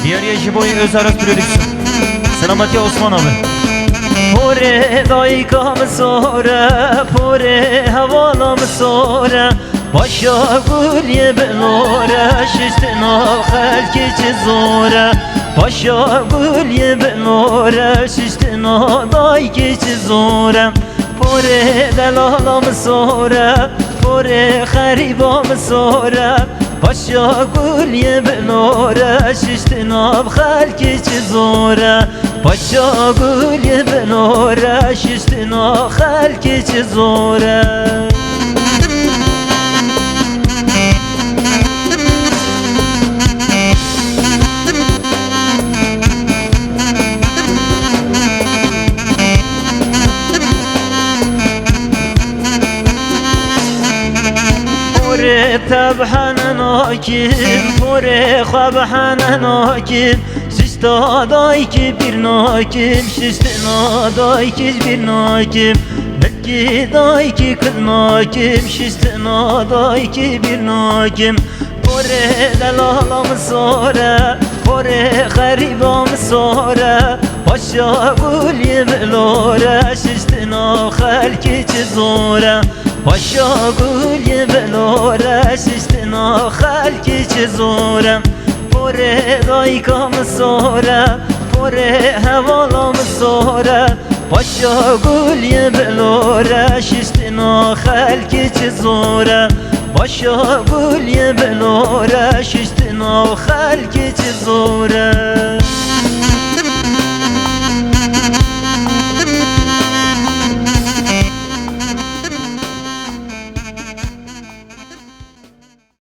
Diğer Jibo'yu öz aras prodüksiyon. Selamati Osman abi. Pore dayıkam sonra, pore havalam sonra, başa gülye belora, şiştina halki çizora. Başa gülye belora, şiştina dayki çizora. Pore delalam sonra, pore haribam sonra, başa gülye belora, şiştina halki çizora. Başa gülye belora, şiştina halki çizora. پوره تبحن ناکیم پوره خوابحن ناکیم ششت آدای که بیر ناکیم ششت نادای که بیر ناکیم نکی دای که کل ناکیم ششت نادای که بیر ناکیم پوره دلالم ساره پوره غریبم ساره باشا گولی بلوره ششت نا خلکی چزوره başa gülye belora şiştina halki çizora. Pore daykam sonra, pore havalam sonra, başa gülye belora şiştina halki çizora. Başa gülye belora şiştina halki çizora.